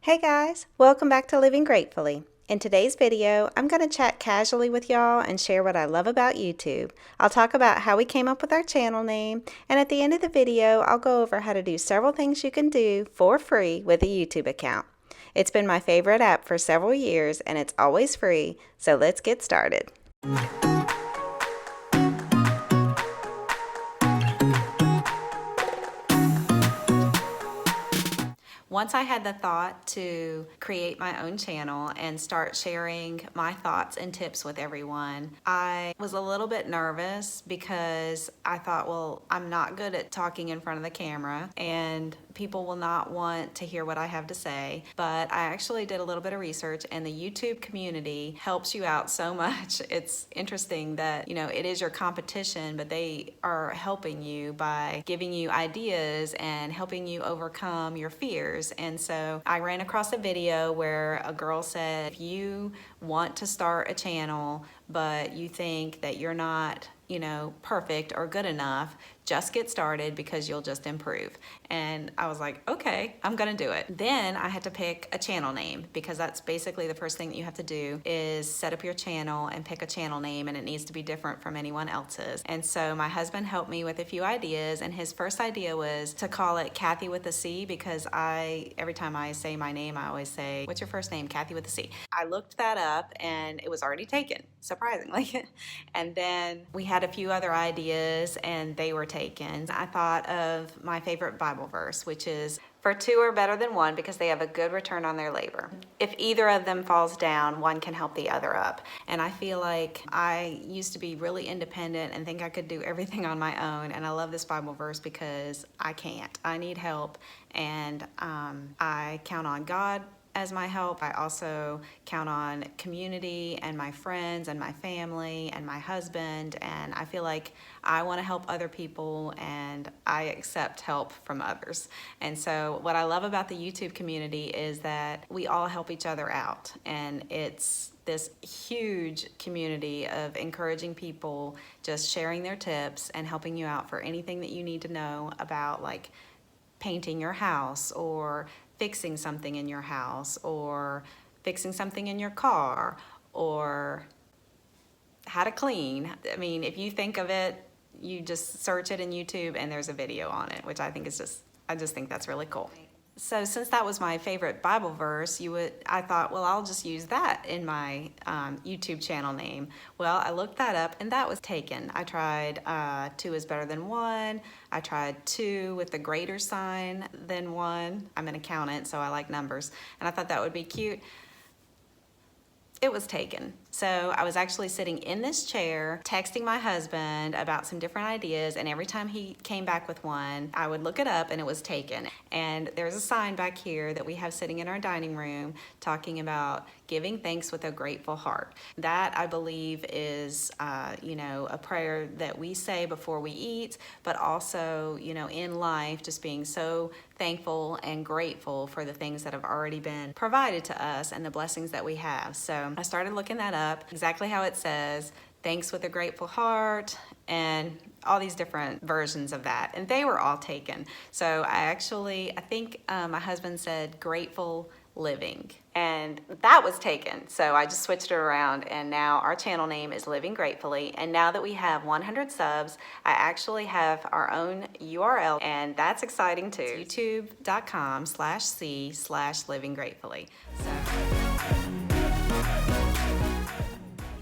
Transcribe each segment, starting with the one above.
Hey guys, welcome back to Living Gratefully. In today's video, I'm going to chat casually with y'all and share what I love about YouTube. I'll talk about how we came up with our channel name, and at the end of the video, I'll go over how to do several things you can do for free with a YouTube account. It's been my favorite app for several years and it's always free, so let's get started. Once I had the thought to create my own channel and start sharing my thoughts and tips with everyone, I was a little bit nervous because I thought, well, I'm not good at talking in front of the camera and people will not want to hear what I have to say. But I actually did a little bit of research, and the YouTube community helps you out so much. It's interesting that, it is your competition, but they are helping you by giving you ideas and helping you overcome your fears. And so I ran across a video where a girl said, if you want to start a channel, but you think that you're not perfect or good enough, just get started because you'll just improve. And I was like, okay, I'm gonna do it. Then I had to pick a channel name, because that's basically the first thing that you have to do is set up your channel and pick a channel name, and it needs to be different from anyone else's. And so my husband helped me with a few ideas, and his first idea was to call it Cathy with a C, because every time I say my name, I always say, what's your first name? Cathy with a C. I looked that up and it was already taken, surprisingly. And then we had a few other ideas and they were taken. I thought of my favorite Bible verse, which is, "For two are better than one because they have a good return on their labor. If either of them falls down, one can help the other up." And I feel like I used to be really independent and think I could do everything on my own. And I love this Bible verse because I can't. I need help, and I count on God as my help. I also count on community and my friends and my family and my husband, and I feel like I want to help other people and I accept help from others. And so what I love about the YouTube community is that we all help each other out, and it's this huge community of encouraging people, just sharing their tips and helping you out for anything that you need to know about, like painting your house or fixing something in your house or fixing something in your car or how to clean. I mean, if you think of it, you just search it in YouTube and there's a video on it, which I think is I just think that's really cool. So since that was my favorite Bible verse, I thought, well, I'll just use that in my YouTube channel name. Well, I looked that up and that was taken. I tried 2 is better than 1. I tried 2 with the greater sign than 1. I'm an accountant, so I like numbers. And I thought that would be cute. It was taken. So I was actually sitting in this chair texting my husband about some different ideas, and every time he came back with one, I would look it up and it was taken. And there's a sign back here that we have sitting in our dining room talking about giving thanks with a grateful heart. That, I believe, is a prayer that we say before we eat, but also in life, just being so thankful and grateful for the things that have already been provided to us and the blessings that we have. So I started looking that up, exactly how it says, thanks with a grateful heart, and all these different versions of that, and they were all taken. So I think my husband said grateful living, and that was taken. So I just switched it around, and now our channel name is Living Gratefully. And now that we have 100 subs, I actually have our own URL, and that's exciting too. It's youtube.com/c/living gratefully.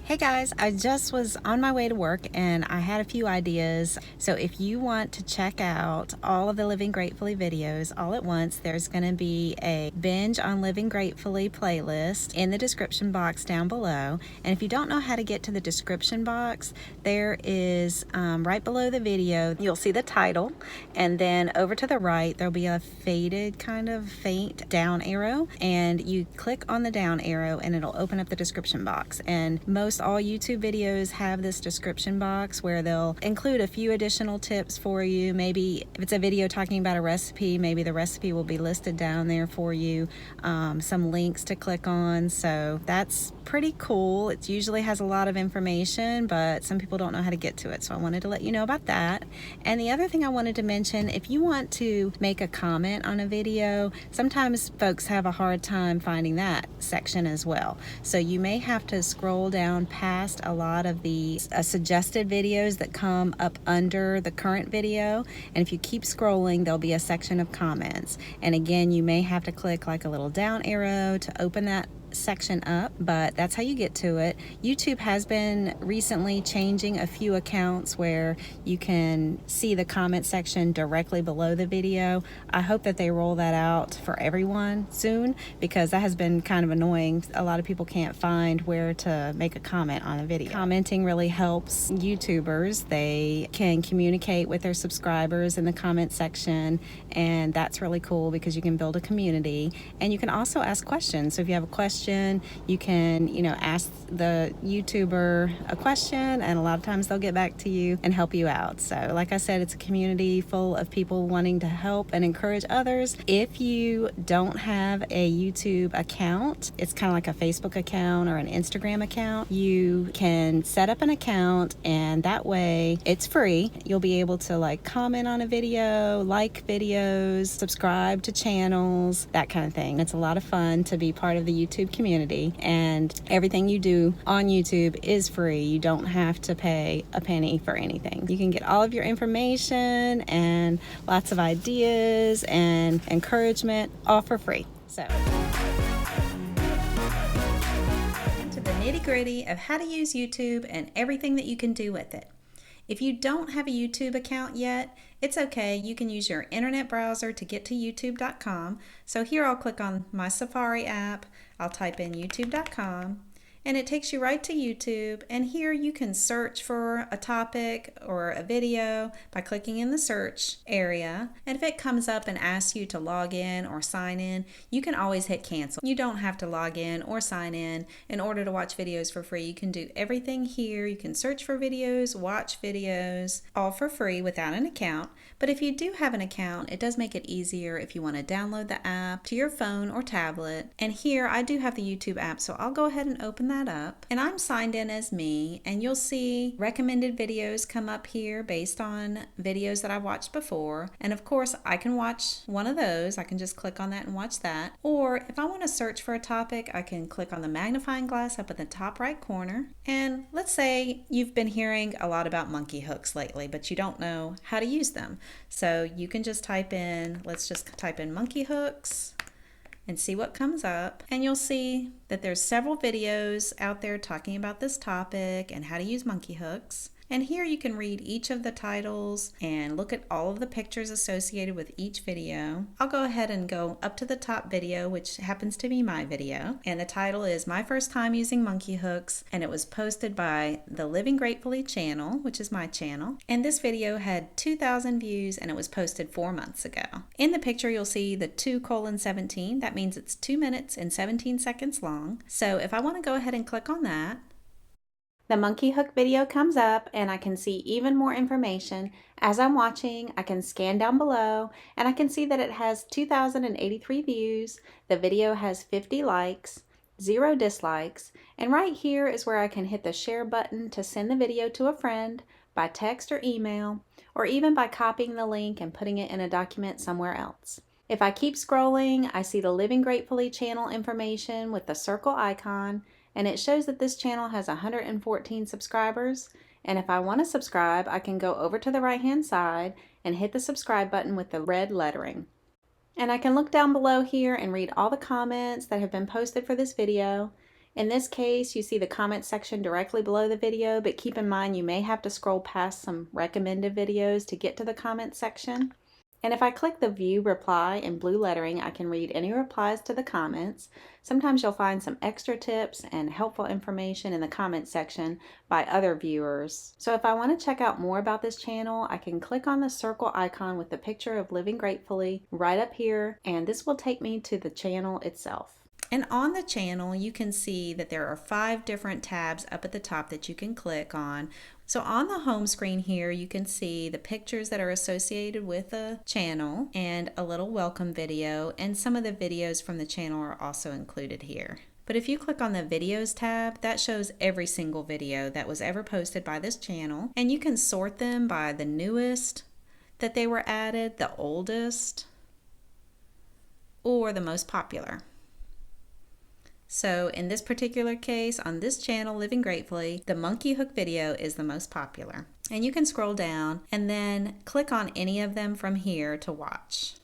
Hey guys, I just was on my way to work and I had a few ideas. So if you want to check out all of the Living Gratefully videos all at once, there's going to be a Binge on Living Gratefully playlist in the description box down below. And if you don't know how to get to the description box, there is right below the video, you'll see the title, and then over to the right there'll be a faint down arrow, and you click on the down arrow and it'll open up the description box. And most almost all YouTube videos have this description box where they'll include a few additional tips for you. Maybe if it's a video talking about a recipe, maybe the recipe will be listed down there for you, some links to click on. So that's pretty cool. It usually has a lot of information, but some people don't know how to get to it. So I wanted to let you know about that. And the other thing I wanted to mention, if you want to make a comment on a video, sometimes folks have a hard time finding that section as well. So you may have to scroll down past a lot of the suggested videos that come up under the current video. And if you keep scrolling, there'll be a section of comments. And again, you may have to click like a little down arrow to open that section up, but that's how you get to it. YouTube has been recently changing a few accounts where you can see the comment section directly below the video. I hope that they roll that out for everyone soon, because that has been kind of annoying. A lot of people can't find where to make a comment on a video. Commenting really helps YouTubers. They can communicate with their subscribers in the comment section, and that's really cool because you can build a community, and you can also ask questions. So if you have a question, you can, ask the YouTuber a question, and a lot of times they'll get back to you and help you out. So like I said, it's a community full of people wanting to help and encourage others. If you don't have a YouTube account, it's kind of like a Facebook account or an Instagram account, you can set up an account, and that way it's free. You'll be able to comment on a video, like videos, subscribe to channels, that kind of thing. It's a lot of fun to be part of the YouTube community, and everything you do on YouTube is free. You don't have to pay a penny for anything. You can get all of your information and lots of ideas and encouragement all for free. So into the nitty-gritty of how to use YouTube and everything that you can do with it. If you don't have a YouTube account yet, it's okay. You can use your internet browser to get to youtube.com. So here I'll click on my Safari app. I'll type in youtube.com, and it takes you right to YouTube, and here you can search for a topic or a video by clicking in the search area. And if it comes up and asks you to log in or sign in, you can always hit cancel. You don't have to log in or sign in order to watch videos for free. You can do everything here. You can search for videos, watch videos, all for free without an account. But if you do have an account, it does make it easier if you want to download the app to your phone or tablet. And here I do have the YouTube app, so I'll go ahead and open that up. And I'm signed in as me, and you'll see recommended videos come up here based on videos that I've watched before. And of course, I can watch one of those. I can just click on that and watch that. Or if I want to search for a topic, I can click on the magnifying glass up in the top right corner. And let's say you've been hearing a lot about monkey hooks lately, but you don't know how to use them. So you can just let's just type in monkey hooks and see what comes up. And you'll see that there's several videos out there talking about this topic and how to use monkey hooks. And here you can read each of the titles and look at all of the pictures associated with each video. I'll go ahead and go up to the top video, which happens to be my video. And the title is My First Time Using Monkey Hooks, and it was posted by the Living Gratefully channel, which is my channel. And this video had 2,000 views, and it was posted 4 months ago. In the picture, you'll see the 2:17. That means it's 2 minutes and 17 seconds long. So if I want to go ahead and click on that, the monkey hook video comes up, and I can see even more information. As I'm watching, I can scan down below, and I can see that it has 2,083 views. The video has 50 likes, 0 dislikes, and right here is where I can hit the share button to send the video to a friend by text or email, or even by copying the link and putting it in a document somewhere else. If I keep scrolling, I see the Living Gratefully channel information with the circle icon, and it shows that this channel has 114 subscribers. And if I want to subscribe, I can go over to the right hand side and hit the subscribe button with the red lettering. And I can look down below here and read all the comments that have been posted for this video. In this case, you see the comment section directly below the video, but keep in mind you may have to scroll past some recommended videos to get to the comment section. And if I click the view reply in blue lettering, I can read any replies to the comments. Sometimes you'll find some extra tips and helpful information in the comment section by other viewers. So if I want to check out more about this channel, I can click on the circle icon with the picture of Living Gratefully right up here, and this will take me to the channel itself. And on the channel, you can see that there are 5 different tabs up at the top that you can click on. So on the home screen here, you can see the pictures that are associated with the channel and a little welcome video, and some of the videos from the channel are also included here. But if you click on the videos tab, that shows every single video that was ever posted by this channel, and you can sort them by the newest that they were added, the oldest, or the most popular. So in this particular case, on this channel, Living Gratefully, the monkey hook video is the most popular. And you can scroll down and then click on any of them from here to watch.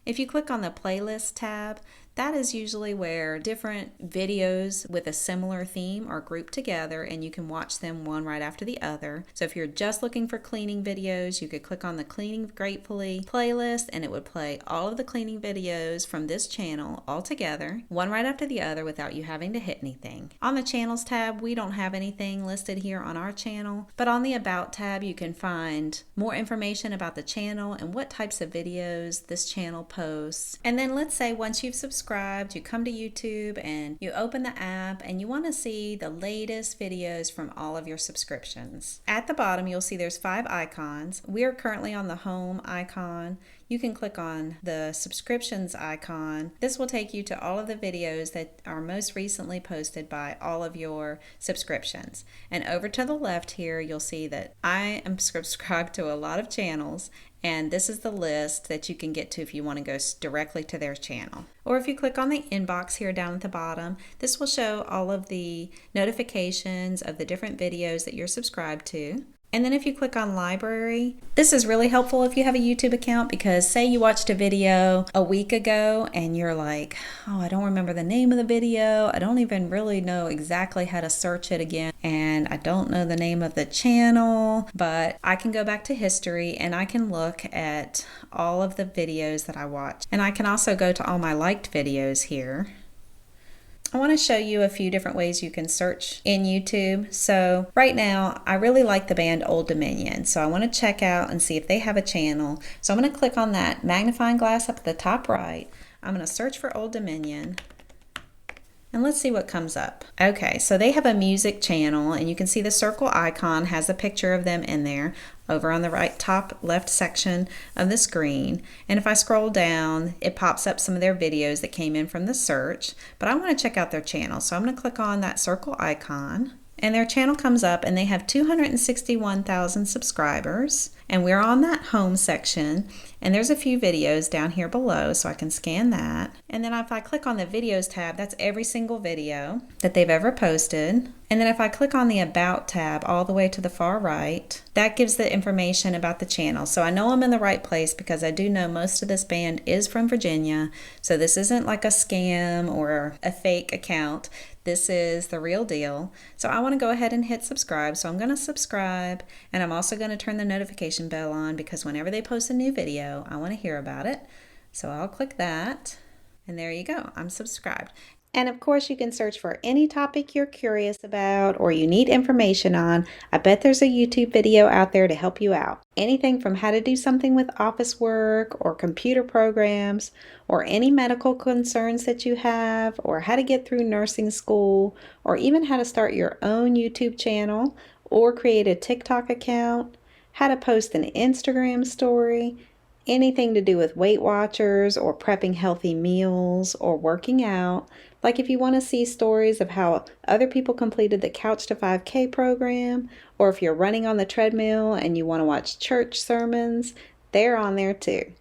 If you click on the playlist tab, that is usually where different videos with a similar theme are grouped together and you can watch them one right after the other. So if you're just looking for cleaning videos, you could click on the Cleaning Gratefully playlist and it would play all of the cleaning videos from this channel all together, one right after the other without you having to hit anything. On the Channels tab, we don't have anything listed here on our channel, but on the About tab, you can find more information about the channel and what types of videos this channel posts. And then let's say once you've subscribed, you come to YouTube and you open the app and you want to see the latest videos from all of your subscriptions. At the bottom, you'll see there's 5 icons. We are currently on the home icon. You can click on the subscriptions icon. This will take you to all of the videos that are most recently posted by all of your subscriptions. And over to the left here, you'll see that I am subscribed to a lot of channels, and this is the list that you can get to if you want to go directly to their channel. Or if you click on the inbox here down at the bottom, this will show all of the notifications of the different videos that you're subscribed to. And then if you click on library, this is really helpful if you have a YouTube account, because say you watched a video a week ago and you're like, oh, I don't remember the name of the video. I don't even really know exactly how to search it again. And I don't know the name of the channel, but I can go back to history and I can look at all of the videos that I watched. And I can also go to all my liked videos here. I want to show you a few different ways you can search in YouTube. So right now, I really like the band Old Dominion. So I want to check out and see if they have a channel. So I'm going to click on that magnifying glass up at the top right. I'm going to search for Old Dominion. And let's see what comes up. Okay, so they have a music channel and you can see the circle icon has a picture of them in there over on the right top left section of the screen. And if I scroll down, it pops up some of their videos that came in from the search, but I want to check out their channel. So I'm going to click on that circle icon. And their channel comes up and they have 261,000 subscribers. And we're on that home section. And there's a few videos down here below, so I can scan that. And then if I click on the videos tab, that's every single video that they've ever posted. And then if I click on the About tab all the way to the far right, that gives the information about the channel. So I know I'm in the right place because I do know most of this band is from Virginia. So this isn't like a scam or a fake account. This is the real deal. So I want to go ahead and hit subscribe. So I'm going to subscribe, and I'm also going to turn the notification bell on because whenever they post a new video, I want to hear about it. So I'll click that, and there you go. I'm subscribed. And of course, you can search for any topic you're curious about or you need information on. I bet there's a YouTube video out there to help you out. Anything from how to do something with office work or computer programs, or any medical concerns that you have, or how to get through nursing school, or even how to start your own YouTube channel or create a TikTok account, how to post an Instagram story, anything to do with Weight Watchers or prepping healthy meals or working out. Like if you want to see stories of how other people completed the Couch to 5K program, or if you're running on the treadmill and you want to watch church sermons, they're on there too.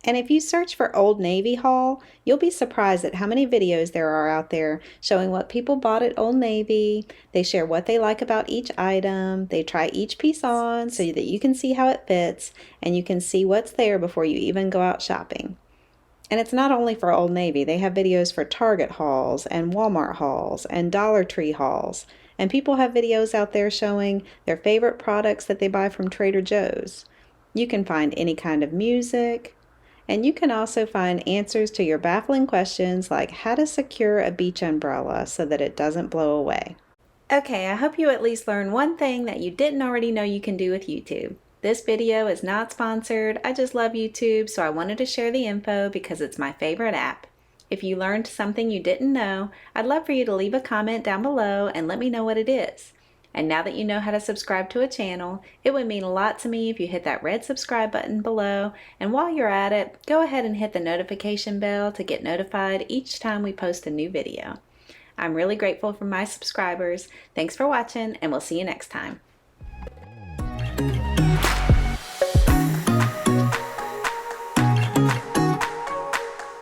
And if you search for Old Navy haul, you'll be surprised at how many videos there are out there showing what people bought at Old Navy. They share what they like about each item. They try each piece on so that you can see how it fits and you can see what's there before you even go out shopping. And it's not only for Old Navy. They have videos for Target hauls and Walmart hauls and Dollar Tree hauls. And people have videos out there showing their favorite products that they buy from Trader Joe's. You can find any kind of music. And you can also find answers to your baffling questions like how to secure a beach umbrella so that it doesn't blow away. Okay, I hope you at least learned one thing that you didn't already know you can do with YouTube. This video is not sponsored. I just love YouTube, so I wanted to share the info because it's my favorite app. If you learned something you didn't know, I'd love for you to leave a comment down below and let me know what it is. And now that you know how to subscribe to a channel, it would mean a lot to me if you hit that red subscribe button below, and while you're at it, go ahead and hit the notification bell to get notified each time we post a new video. I'm really grateful for my subscribers. Thanks for watching, and we'll see you next time.